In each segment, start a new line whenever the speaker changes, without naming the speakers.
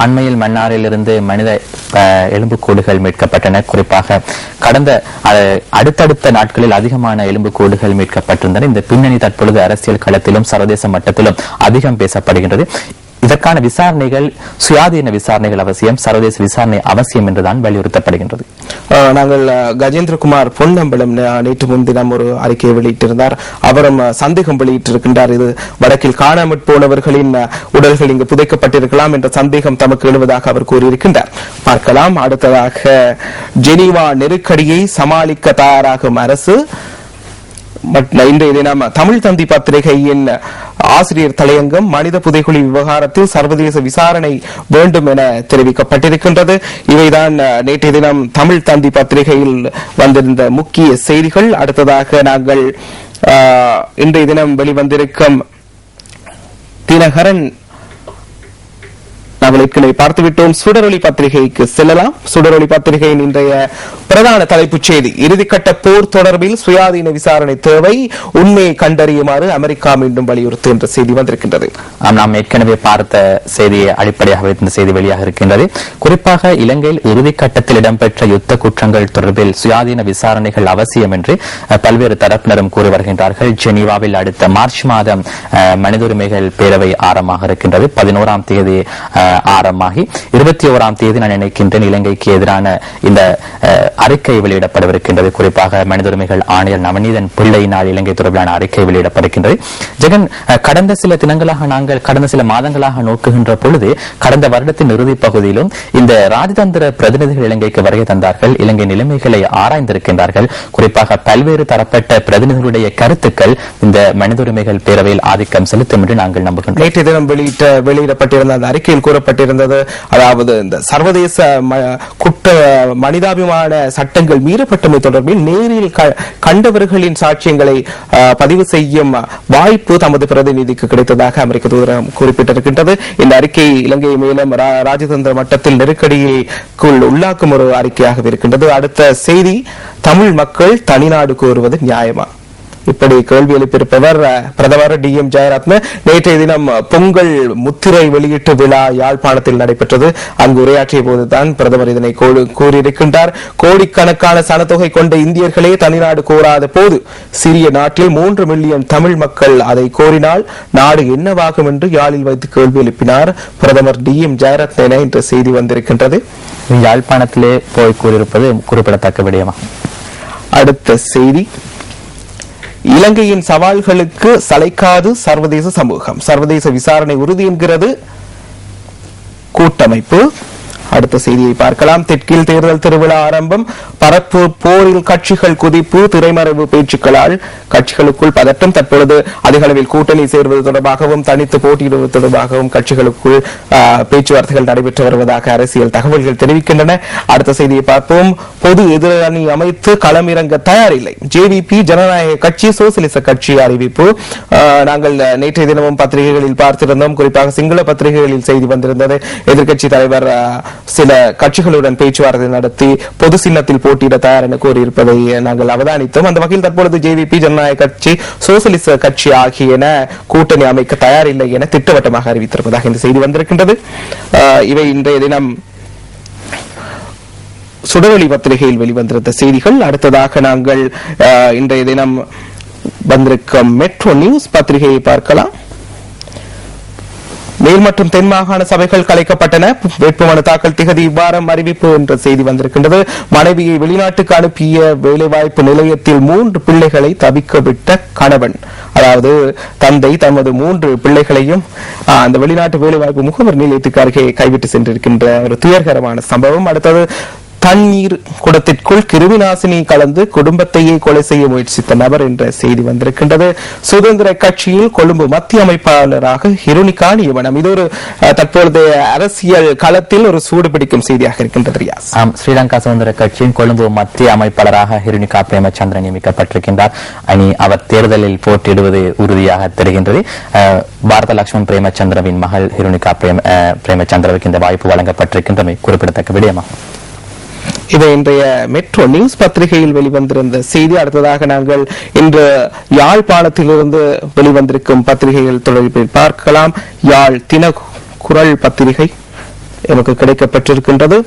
அண்மையில் மன்னாரில் இருந்து மனித எலும்புக்கூடுகள் மீட்கப்பட்டன. குறிப்பாக கடந்த அடுத்தடுத்த நாட்களில் அதிகமான எலும்புக்கூடுகள் மீட்கப்பட்டிருந்தன. இந்த பின்னணி தற்பொழுது அரசியல் களத்திலும் சர்வதேச மட்டத்திலும் அதிகம் பேசப்படுகின்றது. இதற்கான விசாரணைகள் சுயாதீன விசாரணைகள் அவசியம், சர்வதேச விசாரணை அவசியம் என்றுதான் வலியுறுத்தப்படுகின்றது.
நாங்கள் கஜேந்திரகுமார் பொன்னம்பலம் நேற்று முன்தினம் ஒரு அறிக்கையை வெளியிட்டிருந்தார். அவரும் சந்தேகம் வெளியிட்டிருக்கின்றார். இது வடக்கில் காணாமற் போனவர்களின் உடல்கள் இங்கு புதைக்கப்பட்டிருக்கலாம் என்ற சந்தேகம் தமக்கு எழுவதாக அவர் கூறியிருக்கின்றார். பார்க்கலாம். அடுத்ததாக ஜெனீவா நெருக்கடியை சமாளிக்க தயாராகும் அரசு. இன்றைய தினம் தமிழ் தந்தி பத்திரிகையின் ஆசிரியர் தலையங்கம் மனித புதைகுழி விவகாரத்தில் சர்வதேச விசாரணை வேண்டும் என தெரிவிக்கப்பட்டிருக்கின்றது. இவைதான் நேற்றைய தினம் தமிழ் தந்தி பத்திரிகையில் வந்திருந்த முக்கிய செய்திகள். அடுத்ததாக நாங்கள் இன்றைய தினம் வெளிவந்திருக்கும் தினகரன் நாங்கள் ஏற்கனவே பார்த்துவிட்டோம். சுடரொளி பத்திரிகைக்கு செல்லலாம். சுடரொளி பத்திரிகையின் இன்றைய பிரதான தலைப்புச் செய்தி, இறுதிக்கட்ட போர் தொடர்பில் சுயாதீன விசாரணை தேவை, உண்மையை கண்டறியுமாறு அமெரிக்கா மீண்டும் வலியுறுத்து என்ற செய்தி வந்திருக்கின்றது.
நாம் ஏற்கனவே பார்த்த செய்தியை அடிப்படையாக வைத்த இந்த செய்தி வெளியாக இருக்கின்றது. குறிப்பாக இலங்கையில் இறுதிக்கட்டத்தில் இடம்பெற்ற யுத்த குற்றங்கள் தொடர்பில் சுயாதீன விசாரணைகள் அவசியம் என்று பல்வேறு தரப்பினரும் கூறி வருகின்றார்கள். ஜெனீவாவில் அடுத்த மார்ச் மாதம் மனித உரிமைகள் பேரவை ஆரம்பமாக இருக்கின்றது. 11ஆம் தேதி ஆரம்பமாகி 21ஆம் தேதி நான் நினைக்கின்றேன் இலங்கைக்கு எதிரான இந்த அறிக்கை வெளியிடப்படவிருக்கின்றது. குறிப்பாக மனித உரிமைகள் ஆணையர் நவநீதன் பிள்ளையினால் இலங்கை தொடர்பிலான அறிக்கை வெளியிடப்படுகின்றது. ஜெகன், கடந்த சில தினங்களாக நாங்கள் கடந்த சில மாதங்களாக நோக்குகின்ற பொழுது கடந்த வருடத்தின் இறுதி பகுதியிலும் இந்த ராஜதந்திர பிரதிநிதிகள் இலங்கைக்கு வருகை தந்தார்கள். இலங்கை நிலைமைகளை ஆராய்ந்திருக்கின்றார்கள். குறிப்பாக பல்வேறு தரப்பட்ட பிரதிநிதிகளுடைய கருத்துக்கள் இந்த மனித உரிமைகள் பேரவையில் ஆதிக்கம் செலுத்தும் என்று நாங்கள் நம்புகின்றோம்.
நேற்று தினம் வெளியிடப்பட்டிருந்த அந்த அறிக்கையில் கூறப்பட்டிருந்தது, அதாவது இந்த சர்வதேச குற்ற மனிதாபிமான சட்டங்கள் மீறப்பட்டமை தொடர்பில் நேரில் கண்டவர்களின் சாட்சியங்களை பதிவு செய்யும் வாய்ப்பு தமது பிரதிநிதிக்கு கிடைத்ததாக அமெரிக்க தூதரகம் குறிப்பிட்டிருக்கின்றது. இந்த அறிக்கை இலங்கை மேலும் ராஜதந்திர மட்டத்தில் நெருக்கடிக்குள் உள்ளாக்கும் ஒரு அறிக்கையாக இருக்கின்றது. அடுத்த செய்தி, தமிழ் மக்கள் தனிநாடு கோருவது நியாயமா? இப்படி கேள்வி எழுப்பியிருப்பவர் பிரதமர் டி.எம். ஜெயரத்ன. நேற்றைய தினம் பொங்கல் முத்திரை வெளியீட்டு விழா யாழ்ப்பாணத்தில் நடைபெற்றது. அங்கு உரையாற்றிய போதுதான் பிரதமர் இதனை கூறியிருக்கின்றார். கோடிக்கணக்கான சனத்தொகை கொண்ட இந்தியர்களே தனிநாடு கோராத போது சிறிய நாட்டில் 3 மில்லியன் தமிழ் மக்கள் அதை கோரினால் நாடு என்னவாகும் என்று யாழில் வைத்து கேள்வி எழுப்பினார் பிரதமர் டி.எம். ஜெயரத்ன என்ற செய்தி வந்திருக்கின்றது.
யாழ்ப்பாணத்திலே போய் கூறியிருப்பது குறிப்பிடத்தக்க விடயமா?
அடுத்த செய்தி, இலங்கையின் சவால்களுக்கு சளைக்காது சர்வதேச சமூகம், சர்வதேச விசாரணை உறுதி என்கிறது கூட்டமைப்பு. அடுத்த செய்தியை பார்க்கலாம். தெற்கில் தேர்தல் திருவிழா ஆரம்பம், பரப்பு போரில் கட்சிகள் குதிப்பு, திரைமறைவு பேச்சுக்களால் கட்சிகளுக்குள் பதட்டம். தற்பொழுது அதிக அளவில் கூட்டணி சேர்வது தொடர்பாகவும் தனித்து போட்டியிடுவது தொடர்பாகவும் கட்சிகளுக்குள் பேச்சுவார்த்தைகள் நடைபெற்று வருவதாக அரசியல் தகவல்கள் தெரிவிக்கின்றன. அடுத்த செய்தியை பார்ப்போம். பொது எதிரணி அமைத்து களமிறங்க தயாரில்லை, ஜேவிபி, ஜனநாயக கட்சி, சோசியலிச கட்சி அறிவிப்பு. நாங்கள் நேற்றைய தினமும் பத்திரிகைகளில் பார்த்திருந்தோம். குறிப்பாக சிங்கள பத்திரிகைகளில் செய்தி வந்திருந்தது. எதிர்க்கட்சி தலைவர் சில கட்சிகளுடன் பேச்சுவார்த்தை நடத்தி பொது சின்னத்தில் போட்டியிட தயார் என கூறியிருப்பதை நாங்கள் அவதானித்தோம். அந்த வகையில் தற்பொழுது ஜேவிபி, ஜனநாயக கட்சி, சோசியலிச கட்சி ஆகியன கூட்டணி அமைக்க தயாரில்லை என திட்டவட்டமாக அறிவித்திருப்பதாக இந்த செய்தி வந்திருக்கின்றது. இவை இன்றைய தினம் சுடரொளி பத்திரிகையில் வெளிவந்திருந்த செய்திகள். அடுத்ததாக நாங்கள் இன்றைய தினம் வந்திருக்கும் மெட்ரோ நியூஸ் பத்திரிகையை பார்க்கலாம். மேல் மற்றும் தென் மாகாண சபைகள் கலைக்கப்பட்டன, வேட்புமனு தாக்கல் திகதி இவ்வாரம் அறிவிப்பு என்ற செய்தி வந்திருக்கின்றது. மனைவியை வெளிநாட்டுக்கு அனுப்பிய வேலைவாய்ப்பு நிலையத்தில் 3 பிள்ளைகளை தவிக்க விட்ட கணவன், அதாவது தந்தை தமது 3 பிள்ளைகளையும் அந்த வெளிநாட்டு வேலைவாய்ப்பு முகவர் நிலையத்துக்கு அருகே கைவிட்டு சென்றிருக்கின்ற ஒரு துயர்கரமான சம்பவம். அடுத்தது, தண்ணீர் குடத்திற்குள் கிருமிநாசினி கலந்து குடும்பத்தையே கொலை செய்ய முயற்சித்த நபர் என்ற செய்தி வந்திருக்கின்றது. சுதந்திர கட்சியில் கொழும்பு மத்திய அமைப்பாளராக ஹிருணிகா நியமனம். இது ஒரு தற்பொழுது அரசியல் களத்தில் ஒரு சூடுபிடிக்கும் செய்தியாக இருக்கின்றது.
ஸ்ரீலங்கா சுதந்திர கட்சியின் கொழும்பு மத்திய அமைப்பாளராக ஹிருணிகா பிரேமச்சந்திரன் நியமிக்கப்பட்டிருக்கின்றார். அவர் தேர்தலில் போட்டியிடுவது உறுதியாக தெரிகின்றது. பாரத லட்சுமண் பிரேமச்சந்திரவின் மகள் ஹிருணிகா பிரேமச்சந்திரவுக்கு இந்த வாய்ப்பு வழங்கப்பட்டிருக்கின்றமை குறிப்பிடத்தக்க விடயமா?
இதை இன்றைய மெட்ரோ நியூஸ் பத்திரிகையில் வெளிவந்திருந்த செய்தி. அடுத்ததாக நாங்கள் இன்று யாழ்ப்பாணத்திலிருந்து வெளிவந்திருக்கும் பத்திரிகைகள் தொடர்பில் பார்க்கலாம். யாழ் தினக்குரல் பத்திரிகை எமக்கு கிடைக்கப்பட்டிருக்கின்றது.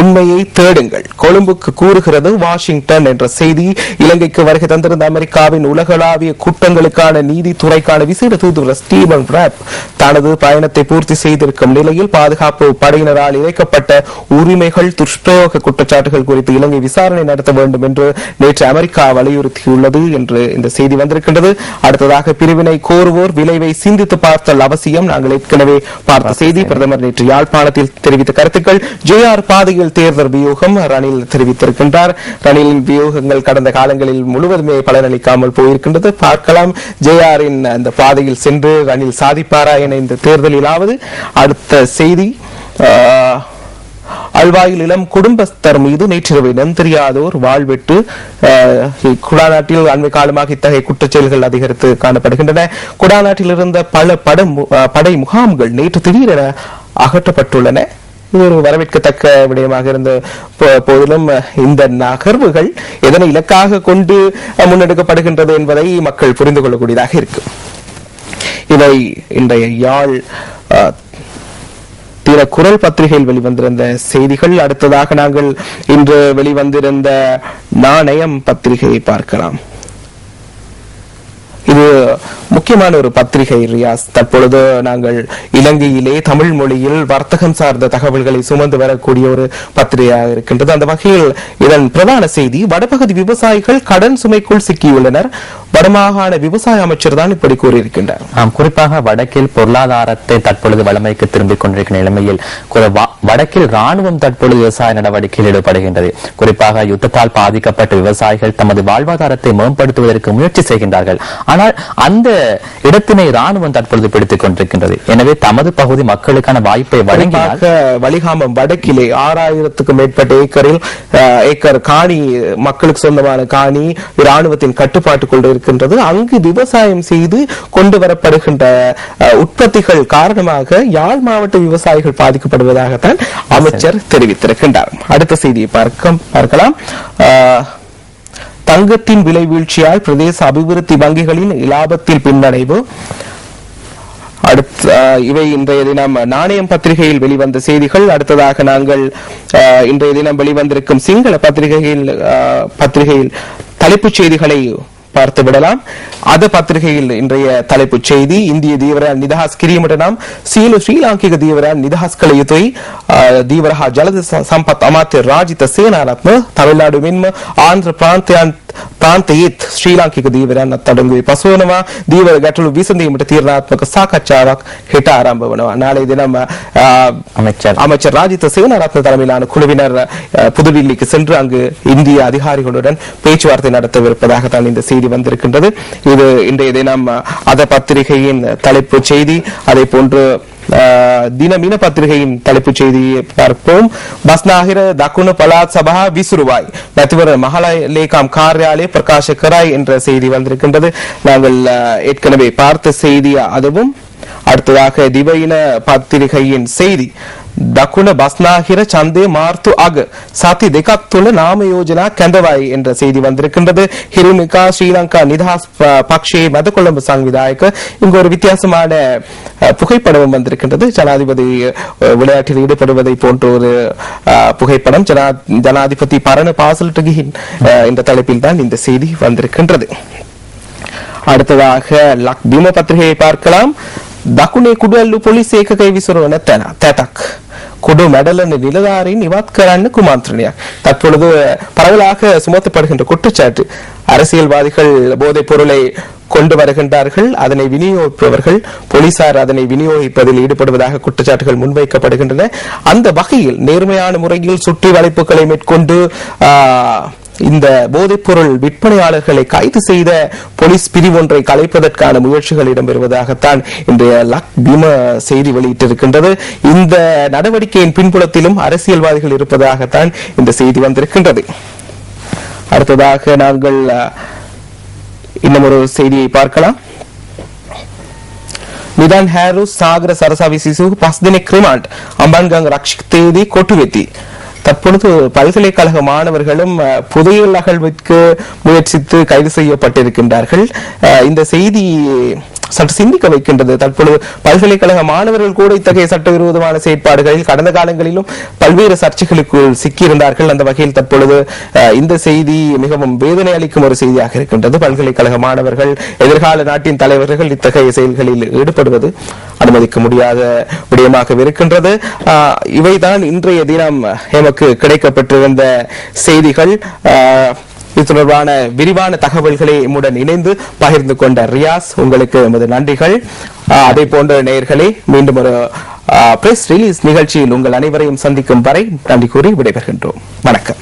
உண்மையை தேடுங்கள், கொழும்புக்கு கூறுகிறது வாஷிங்டன் என்ற செய்தி. இலங்கைக்கு வருகை தந்திருந்த அமெரிக்காவின் உலகளாவிய குற்றங்களுக்கான நீதித்துறைக்கான விசேட தூதுவர் ஸ்டீவன் ராப் தனது பயணத்தை பூர்த்தி செய்திருக்கும் நிலையில் பாதுகாப்பு படையினரால் இழைக்கப்பட்ட உரிமைகள் துஷ்பிரயோக குற்றச்சாட்டுகள் குறித்து இலங்கை விசாரணை நடத்த வேண்டும் என்று நேற்று அமெரிக்கா வலியுறுத்தியுள்ளது என்று இந்த செய்தி வந்திருக்கின்றது. அடுத்ததாக பிரிவினை கோருவோர் விளைவை சிந்தித்து பார்த்தல் அவசியம். நாங்கள் ஏற்கனவே பார்த்த செய்தி. பிரதமர் நேற்று யாழ்ப்பாணத்தில் தெரிவித்த கருத்துக்கள். ஜேஆர் பாதையில் தேர்தல் வியூகம் ரணில் தெரிவித்திருக்கின்றார். ரணிலின் வியூகங்கள் கடந்த காலங்களில் முழுவதுமே பலனளிக்காமல் போயிருக்கின்றது. பார்க்கலாம் ஜேஆரின் அந்த பாதையில் சென்று ரணில் சாதிப்பாரா என இந்த தேர்தலிலாவது. அடுத்த செய்தி. அல்வாயில் இளம் குடும்பஸ்தர் மீது நேற்றிரவு இனம் தெரியாதோர் வாழ்விட்டு. குடாநாட்டில் அண்மை காலமாக இத்தகைய குற்றச்செயல்கள் அதிகரித்து காணப்படுகின்றன. குடாநாட்டில் இருந்த பல படை முகாம்கள் நேற்று திடீரென அகற்றப்பட்டுள்ளன. இது ஒரு வரவேற்கத்தக்க விடயமாக இருந்த போதிலும் இந்த நகர்வுகள் எதனை இலக்காக கொண்டு முன்னெடுக்கப்படுகின்றது என்பதை மக்கள் புரிந்து கொள்ளக்கூடியதாக இருக்கும். இவை இன்றைய யாழ் குரல் பத்திரிகையில் வெளிவந்திருந்த செய்திகள். அடுத்ததாக நாங்கள் இன்று வெளிவந்திருந்த நாணயம் பத்திரிகையை பார்க்கலாம். இது முக்கியமான ஒரு பத்திரிகை ரியாஸ். தற்பொழுது நாங்கள் இலங்கையிலே தமிழ் மொழியில் வர்த்தகம் சார்ந்த தகவல்களை சுமந்து வரக்கூடிய ஒரு பத்திரிகையாக இருக்கின்றது. அந்த வகையில் இதன் பிரதான செய்தி, வடபகுதி விவசாயிகள் கடன் சுமைக்குள் சிக்கியுள்ளனர். வடமாகாண விவசாய அமைச்சர் தான் இப்படி கூறியிருக்கின்றார்.
குறிப்பாக வடக்கில் பொருளாதாரத்தை தற்பொழுது வளமைக்கு திரும்பிக் கொண்டிருக்கிற நிலைமையில் வடக்கில் ராணுவம் தற்பொழுது விவசாய நடவடிக்கையில் ஈடுபடுகின்றது. குறிப்பாக யுத்தத்தால் பாதிக்கப்பட்ட விவசாயிகள் தமது வாழ்வாதாரத்தை மேம்படுத்துவதற்கு முயற்சி செய்கின்றார்கள். ஆனால் அந்த இடத்தினை ராணுவம் தற்பொழுது பிடித்துக் கொண்டிருக்கின்றது. எனவே தமது பகுதி மக்களுக்கான வாய்ப்பை வழங்கினார்.
வலிகாமம் வடக்கிலே 6000க்கும் மேற்பட்ட ஏக்கர் காணி, மக்களுக்கு சொந்தமான காணி ராணுவத்தின் கட்டுப்பாட்டுக்குள் இருக்கின்றது. அங்கு விவசாயம் செய்து கொண்டு வரப்படுகின்ற உற்பத்திகள் காரணமாக யாழ் மாவட்ட விவசாயிகள் பாதிக்கப்படுவதாகத்தான் அமைச்சர் தெரிவித்திருக்கின்றார். அடுத்த செய்தியை பார்க்கலாம். தங்கத்தின் விலை வீழ்ச்சியால் பிரதேச அபிவிருத்தி வங்கிகளின் இலாபத்தில் பின்னடைவு. இவை இன்றைய தினம் நாணயம் பத்திரிகையில் வெளிவந்த செய்திகள். அடுத்ததாக நாங்கள் இன்றைய தினம் வெளிவந்திருக்கும் சிங்கள பத்திரிகையில் தலைப்புச் செய்திகளை பார்த்து விடலாம். அது பத்திரிகையில் இன்றைய தலைப்புச் செய்தி, இந்திய දීවරයන් නිදහස් කිරීමට නම් සියලු ශ්‍රී ලාංකික දීවරයන් නිදහස් කළ යුතුයි. දීවර හා ජලද සම්පත් අමාත්‍ය රාජිත සේනාරත්න තමිල්නාඩු මෙන්ම ආන්ධ්‍ර ප්‍රාන්තයේත් ශ්‍රී ලාංකික දීවරයන් අත්අඩංගුවේ පසුවනවා. දීවර ගැටලු විසඳීමට තීරණාත්මක සාකච්ඡාවක් හෙට ආරම්භ වෙනවා. நாளை தினம் அமைச்சர் ராஜித சேனாரத்ன தலைமையிலான குழுவினர் புதுடில்லிக்கு சென்று அங்கு இந்திய அதிகாரிகளுடன் பேச்சுவார்த்தை நடத்தவிருப்பதாகத்தான் இந்த செய்தி வந்திருக்கின்றது. இது இன்றைய தினம் அத பத்திரிகையின் தலைப்பு செய்தி. அதே போன்று தினமின பத்திரிகையின் தலைப்பு செய்தியை பார்ப்போம். பஸ்நாහිර දකුණු පළාත් සභා විසුරුවයි, නැතිවර මහලේකම් කාර්යාලය ප්‍රකාශ කරයි என்ற செய்தி வந்திருக்கின்றது. நாங்கள் ஏற்கனவே பார்த்த செய்தி அதுவும். அடுத்ததாக திவையின பத்திரிகையின் செய்தி, දකුණ බස්නාහිර ඡන්දේ මාර්තු අග සති දෙකක් තුළ නාම යෝජනා කැඳවයි என்ற செய்தி வந்திருக்கின்றது. ஹிருமிகா ஸ்ரீலங்கா நிதஹாஸ் பக்ஷே மதகொழும்பு சங்விதாயக. இங்கு ஒரு வித்தியாசமான புகைப்படம் வந்திருக்கின்றது. ஜனாதிபதி விளையாட்டில் ஈடுபடுவதை போன்ற ஒரு புகைப்படம். ஜனாதிபதி பரண பாசல்ட்டு கிஹின் என்ற தலைப்பில் தான் இந்த செய்தி வந்திருக்கின்றது. அடுத்ததாக லக்பிம பத்திரிகையை பார்க்கலாம். දකුණේ කුඩල්ලු පොලිස් ඒකකයේ විසිරවන තැතක් குடு மெடலன் நிலதாரின் இவாத் கரான்னு குமாந்திரணியா. தற்பொழுது பரவலாக சுமத்தப்படுகின்ற குற்றச்சாட்டு, அரசியல்வாதிகள் போதைப் பொருளை கொண்டு வருகின்றார்கள், அதனை விநியோகிப்பவர்கள் போலீசார் அதனை விநியோகிப்பதில் ஈடுபடுவதாக குற்றச்சாட்டுகள் முன்வைக்கப்படுகின்றன. அந்த வகையில் நேர்மையான முறையில் சுற்றி வளைப்புகளை மேற்கொண்டு இந்த போதைப்பொருள் விற்பனையாளர்களை கைது செய்த போலீஸ் பிரிவு ஒன்றை கலைப்பதற்கான முயற்சிகள் இடம்பெறுவதாகத்தான் இன்றைய லக்பிம செய்தி வெளியிட்டிருக்கின்றது. இந்த நடவடிக்கையின் பின்புலத்திலும் அரசியல்வாதிகள் இருப்பதாகத்தான் இந்த செய்தி வந்திருக்கின்றது. அடுத்ததாக நாங்கள் இன்னும் ஒரு செய்தியை பார்க்கலாம். නිදන් හැරු සාගර සරසවි සිසු 5 දිනක් රිමාන්ඩ් අම්බන්ගං රක්ෂිතේදී කොටුවෙති. தற்பொழுது பல்கலைக்கழக மாணவர்களும் புதையல் அகழ்வுக்கு முயற்சித்து கைது செய்யப்பட்டிருக்கின்றார்கள். இந்த செய்தி சற்று சிந்திக்க வைக்கின்றது. தற்பொழுது பல்கலைக்கழக மாணவர்கள் கூட இத்தகைய சட்டவிரோதமான செயற்பாடுகளில் கடந்த காலங்களிலும் பல்வேறு சர்ச்சைகளுக்குள் சிக்கியிருந்தார்கள். அந்த வகையில் தற்பொழுது இந்த செய்தி மிகவும் வேதனை அளிக்கும் ஒரு செய்தியாக இருக்கின்றது. பல்கலைக்கழக மாணவர்கள், எதிர்கால நாட்டின் தலைவர்கள் இத்தகைய செயல்களில் ஈடுபடுவது அனுமதிக்க முடியாத விடயமாக இருக்கின்றது. இவைதான் இன்றைய தினம் எமக்கு கிடைக்கப்பட்டிருந்த செய்திகள். இது தொடர்பான விரிவான தகவல்களை எம்முடன் இணைந்து பகிர்ந்து கொண்ட ரியாஸ், உங்களுக்கு எமது நன்றிகள். அதே போன்ற நேயர்களே, மீண்டும் ஒரு பிரஸ் ரிலீஸ் நிகழ்ச்சியில் உங்கள் அனைவரையும் சந்திக்கும் வரை நன்றி கூறி விடைபெறுகின்றோம். வணக்கம்.